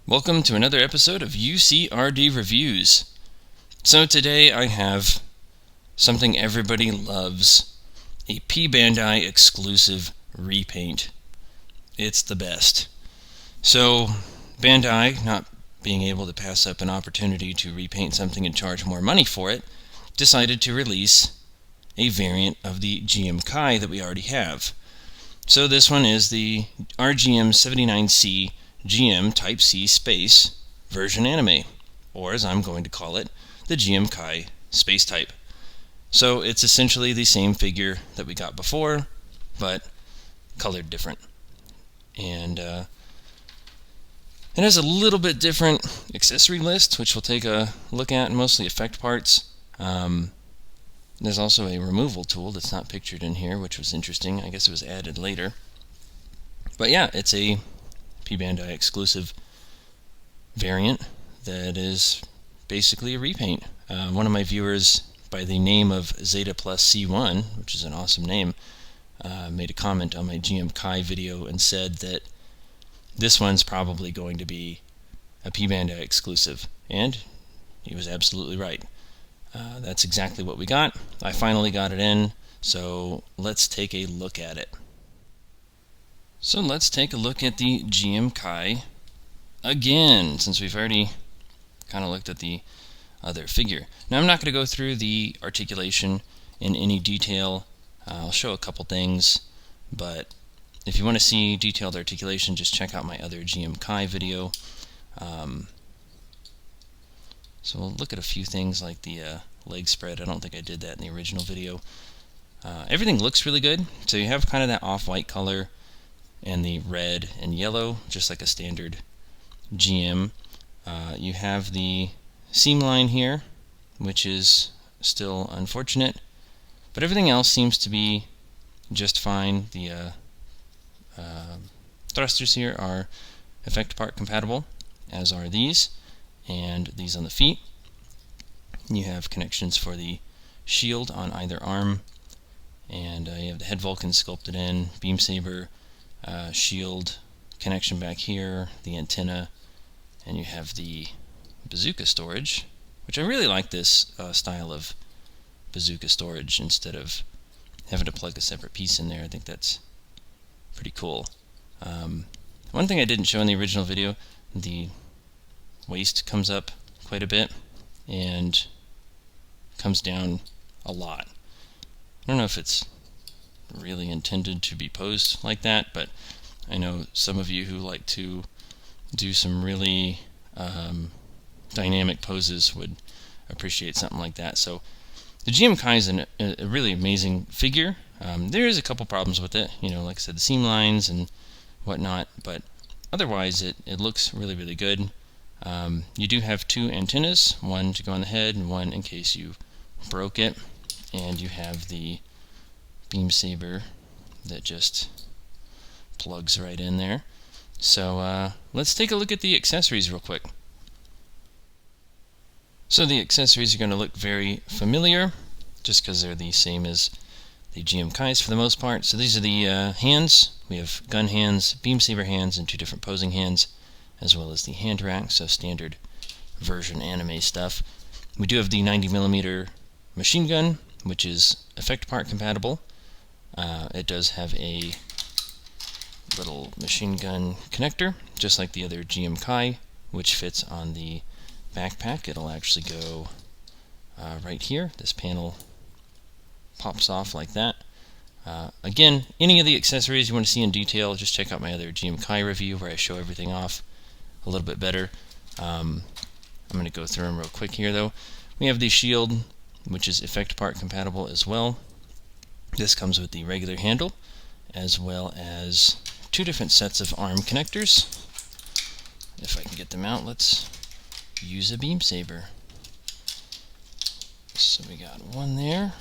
Welcome to another episode of UCRD Reviews. So today I have something everybody loves, a P-Bandai exclusive repaint. It's the best. So Bandai, not being able to pass up an opportunity to repaint something and charge more money for it, decided to release a variant of the GM Kai that we already have. So this one is the RGM-79C GM Type C Space version anime, or as I'm going to call it, the GM Kai Space Type. So it's essentially the same figure that we got before, but colored different. And it has a little bit different accessory list, which we'll take a look at, mostly effect parts. There's also a removal tool that's not pictured in here, which was interesting. I guess it was added later. But yeah, it's a P-Bandai exclusive variant that is basically a repaint. One of my viewers by the name of Zeta Plus C1, which is an awesome name, made a comment on my GM Kai video and said that this one's probably going to be a P-Bandai exclusive, and he was absolutely right. That's exactly what we got. I finally got it in, so let's take a look at it. So let's take a look at the GM Kai again, since we've already kind of looked at the other figure. Now I'm not going to go through the articulation in any detail. I'll show a couple things, but if you want to see detailed articulation, just check out my other GM Kai video. So we'll look at a few things like the leg spread. I don't think I did that in the original video. Everything looks really good. So you have kind of that off-white color and the red and yellow, just like a standard GM. You have the seam line here, which is still unfortunate, but everything else seems to be just fine. The thrusters here are effect part compatible, as are these, and these on the feet. You have connections for the shield on either arm, and you have the head Vulcan sculpted in, beam saber, shield connection back here, the antenna, and you have the bazooka storage, which I really like this style of bazooka storage instead of having to plug a separate piece in there. I think that's pretty cool. One thing I didn't show in the original video, the waist comes up quite a bit and comes down a lot. I don't know if it's really intended to be posed like that, but I know some of you who like to do some really dynamic poses would appreciate something like that. So the GM Kai is a really amazing figure. There is a couple problems with it, like I said, the seam lines and whatnot, but otherwise it looks really, really good. You do have two antennas, one to go on the head and one in case you broke it, and you have the beam saber that just plugs right in there. So let's take a look at the accessories real quick. So the accessories are going to look very familiar just because they're the same as the GM Kais for the most part. So these are the hands. We have gun hands, beam saber hands, and two different posing hands, as well as the hand rack, so standard version anime stuff. We do have the 90mm machine gun, which is effect part compatible. It does have a little machine gun connector, just like the other GM Kai, which fits on the backpack. It'll actually go right here. This panel pops off like that. Again, any of the accessories you want to see in detail, just check out my other GM Kai review where I show everything off a little bit better. I'm going to go through them real quick here though. We have the shield, which is effect part compatible as well. This comes with the regular handle, as well as two different sets of arm connectors. If I can get them out, let's use a beam saber. So we got one there,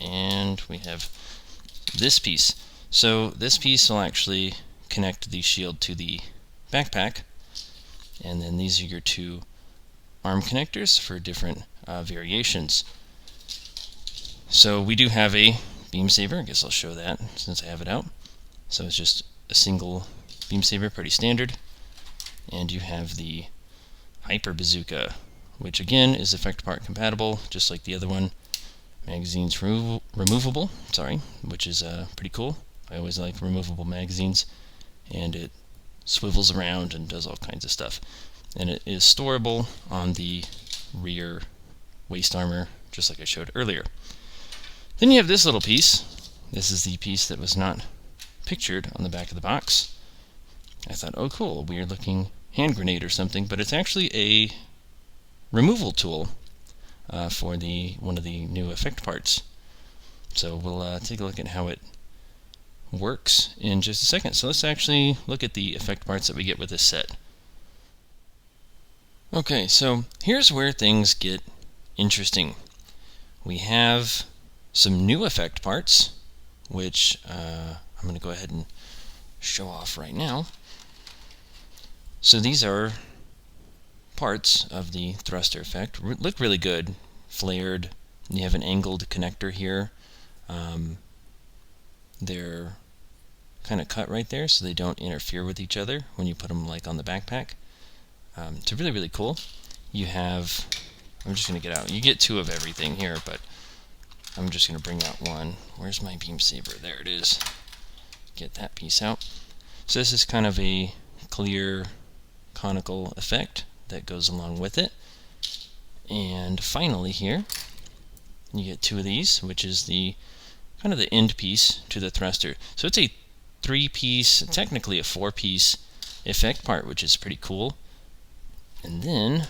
and we have this piece. So this piece will actually connect the shield to the backpack, and then these are your two arm connectors for different variations. So we do have a beam saber. I guess I'll show that since I have it out. So it's just a single beam saber, pretty standard. and you have the Hyper Bazooka, which again is effect part compatible, just like the other one. Magazines removable, which is pretty cool. I always like removable magazines, and it swivels around and does all kinds of stuff. And it is storable on the rear waist armor, just like I showed earlier. Then you have this little piece. This is the piece that was not pictured on the back of the box. I thought, oh cool, a weird looking hand grenade or something, but it's actually a removal tool for one of the new effect parts. So we'll take a look at how it works in just a second. So let's actually look at the effect parts that we get with this set. Okay, so here's where things get interesting. We have some new effect parts, which I'm going to go ahead and show off right now. So these are parts of the thruster effect. Look really good, flared. You have an angled connector here. They're kind of cut right there so they don't interfere with each other when you put them like on the backpack. It's really, really cool. You have, I'm just going to get out, you get two of everything here, but I'm just going to bring out one. Where's my beam saber? There it is. Get that piece out. So this is kind of a clear conical effect that goes along with it. And finally here, you get two of these, which is the kind of the end piece to the thruster. So it's a 3-piece, technically a 4-piece effect part, which is pretty cool. And then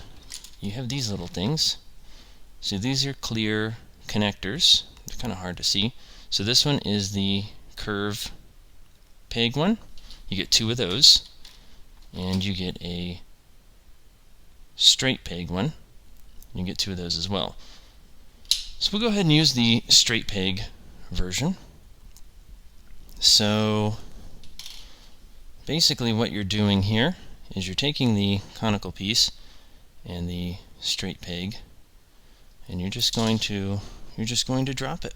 you have these little things. So these are clear connectors. They're kind of hard to see. So this one is the curve peg one. You get two of those. And you get a straight peg one. You get two of those as well. So we'll go ahead and use the straight peg version. So basically what you're doing here is you're taking the conical piece and the straight peg, and you're just going to drop it.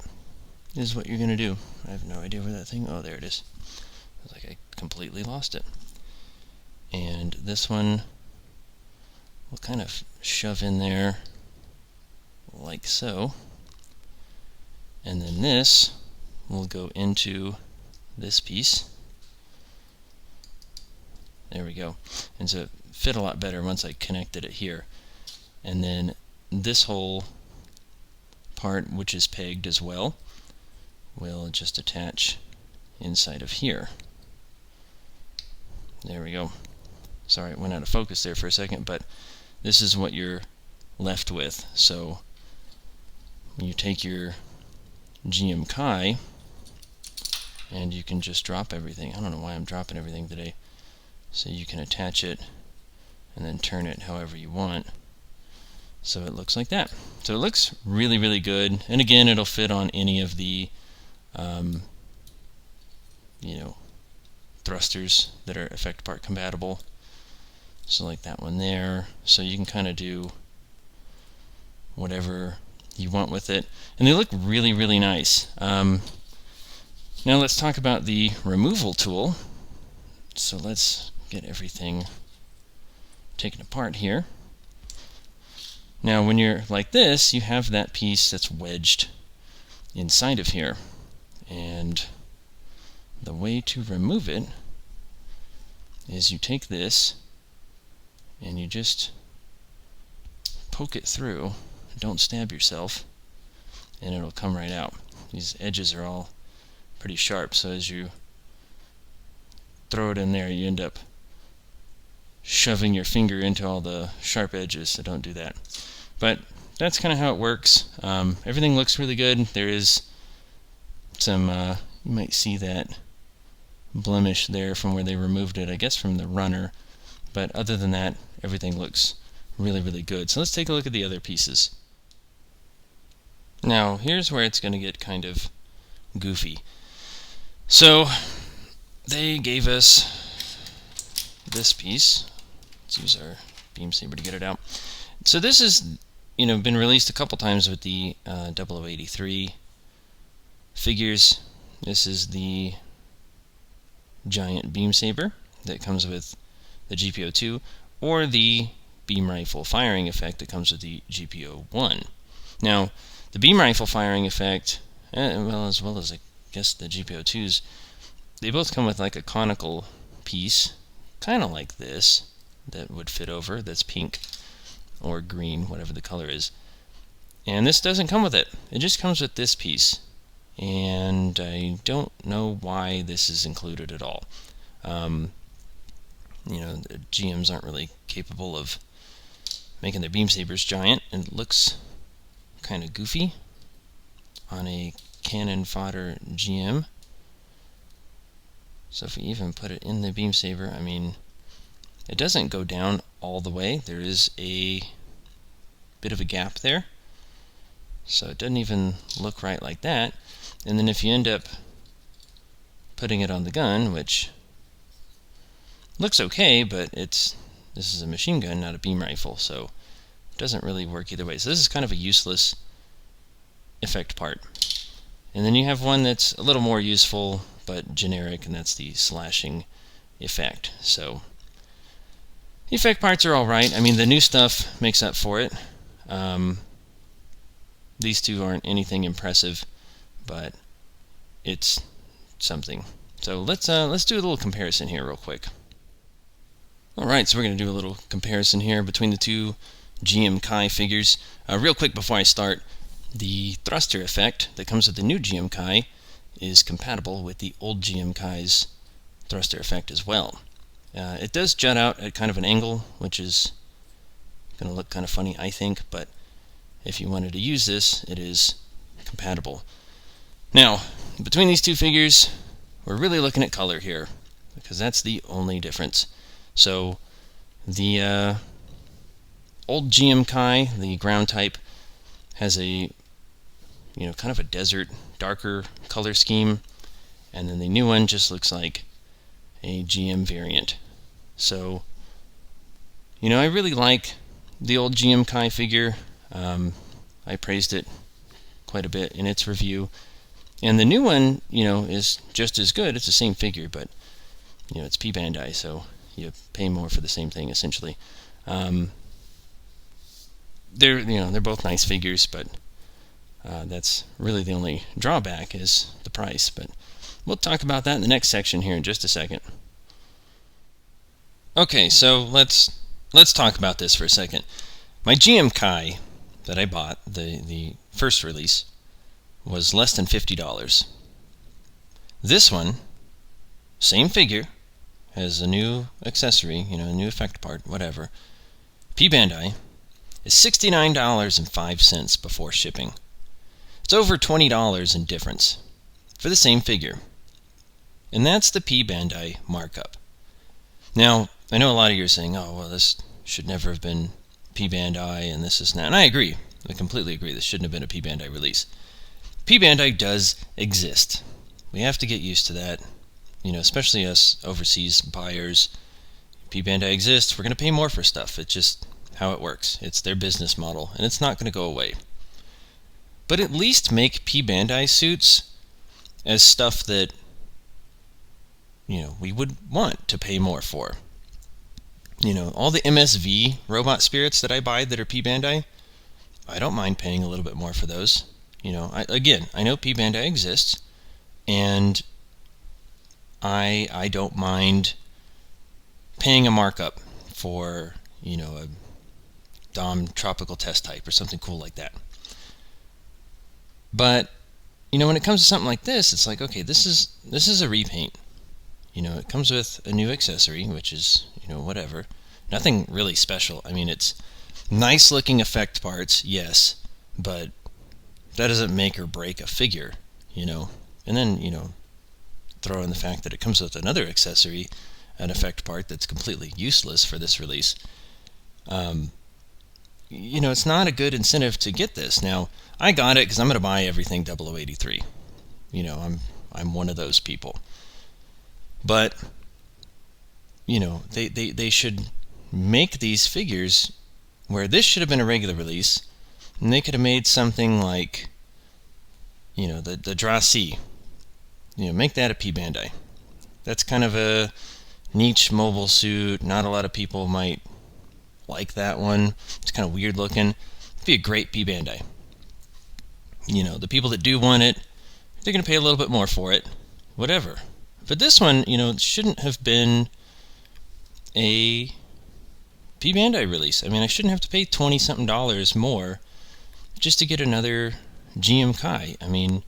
This is what you're going to do. I have no idea where that thing, oh there it is. It's like I completely lost it. And this one we'll kind of shove in there like so, and then this will go into this piece. There we go. And so it fit a lot better once I connected it here. And then this whole part, which is pegged as well, will just attach inside of here. There we go. Sorry, it went out of focus there for a second, but this is what you're left with. So you take your GM Kai and you can just drop everything. I don't know why I'm dropping everything today. So you can attach it and then turn it however you want. So it looks like that. So it looks really, really good. And again, it'll fit on any of the thrusters that are effect part compatible. So like that one there. So you can kind of do whatever you want with it. And they look really, really nice. Now let's talk about the removal tool. So let's get everything taken apart here. Now when you're like this, you have that piece that's wedged inside of here. And the way to remove it is you take this and you just poke it through. Don't stab yourself, and it'll come right out. These edges are all pretty sharp, so as you throw it in there, you end up shoving your finger into all the sharp edges, so don't do that. But that's kind of how it works. Everything looks really good. There is some, you might see that blemish there from where they removed it, I guess from the runner. But other than that, everything looks really, really good. So let's take a look at the other pieces. Now, here's where it's going to get kind of goofy. So, they gave us this piece. Let's use our beam saber to get it out. So this has, been released a couple times with the 0083 figures. This is the giant beam saber that comes with the GPO2, or the beam rifle firing effect that comes with the GPO1. Now, the beam rifle firing effect, as well as I guess the GPO2s, they both come with like a conical piece, kind of like this, that would fit over, that's pink or green, whatever the color is. And this doesn't come with it. It just comes with this piece. And I don't know why this is included at all. The GMs aren't really capable of making their beam sabers giant, and it looks kind of goofy on a cannon fodder GM. So if we even put it in the beam saber, I mean, it doesn't go down all the way. There is a bit of a gap there, so it doesn't even look right like that. And then if you end up putting it on the gun, which looks okay, but this is a machine gun, not a beam rifle, so it doesn't really work either way. So this is kind of a useless effect part. And then you have one that's a little more useful but generic, and that's the slashing effect. So the effect parts are alright. I mean, the new stuff makes up for it. These two aren't anything impressive, but it's something. So let's do a little comparison here real quick. Alright, so we're going to do a little comparison here between the two GM Kai figures. Real quick before I start, the thruster effect that comes with the new GM Kai is compatible with the old GM Kai's thruster effect as well. It does jut out at kind of an angle, which is going to look kind of funny, I think, but if you wanted to use this, it is compatible. Now, between these two figures, we're really looking at color here, because that's the only difference. So, the old GM Kai, the ground type, has a kind of a desert, darker color scheme, and then the new one just looks like a GM variant. So, I really like the old GM Kai figure. I praised it quite a bit in its review, and the new one, is just as good. It's the same figure, but it's P-Bandai, so you pay more for the same thing essentially. They're both nice figures, but that's really the only drawback is the price. But we'll talk about that in the next section here in just a second. Okay, so let's talk about this for a second. My GM Kai that I bought, the first release, was less than $50. This one, same figure, has a new accessory, a new effect part, whatever. P-Bandai is $69.05 before shipping. It's over $20 in difference for the same figure. And that's the P-Bandai markup. Now, I know a lot of you are saying, oh, well, this should never have been P-Bandai, and this is not. And I agree. I completely agree. This shouldn't have been a P-Bandai release. P-Bandai does exist. We have to get used to that. Especially us overseas buyers. P-Bandai exists. We're going to pay more for stuff. It's just how it works. It's their business model, and it's not going to go away. But at least make P-Bandai suits as stuff that we would want to pay more for. All the MSV robot spirits that I buy that are P-Bandai, I don't mind paying a little bit more for those. I know P-Bandai exists, and I don't mind paying a markup for, a Dom Tropical Test Type or something cool like that. But, when it comes to something like this, it's like, okay, this is a repaint. It comes with a new accessory, which is, whatever. Nothing really special. I mean, it's nice looking effect parts, yes, but that doesn't make or break a figure, And then, throw in the fact that it comes with another accessory, an effect part that's completely useless for this release. It's not a good incentive to get this. Now, I got it because I'm going to buy everything 0083. I'm one of those people. But, they should make these figures where this should have been a regular release, and they could have made something like, the Draw C. Make that a P-Bandai. That's kind of a niche mobile suit. Not a lot of people might like that one. It's kind of weird looking. It'd be a great P-Bandai. The people that do want it, they're going to pay a little bit more for it. Whatever. But this one, shouldn't have been a P-Bandai release. I mean, I shouldn't have to pay $20-something more just to get another GM Kai. I mean,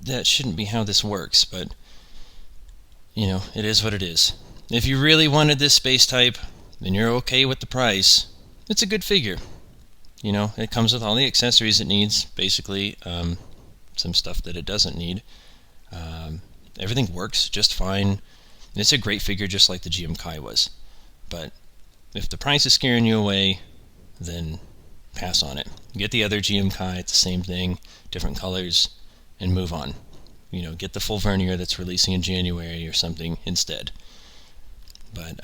that shouldn't be how this works, but it is what it is. If you really wanted this space type, and you're okay with the price, it's a good figure. It comes with all the accessories it needs, basically. Some stuff that it doesn't need. Everything works just fine. It's a great figure, just like the GM Kai was. But if the price is scaring you away, then pass on it. Get the other GM Kai, it's the same thing, different colors, and move on. Get the full vernier that's releasing in January or something instead. But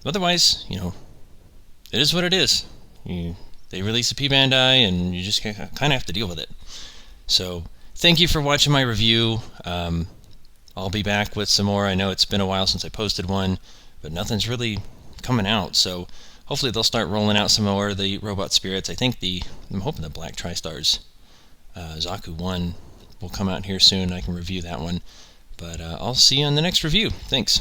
otherwise, it is what it is. They release a P-Bandai, and you just kind of have to deal with it. So, thank you for watching my review. I'll be back with some more. I know it's been a while since I posted one, but nothing's really coming out. So, hopefully they'll start rolling out some more of the Robot Spirits. I'm hoping the Black TriStars Zaku 1 will come out here soon. I can review that one. But I'll see you on the next review. Thanks.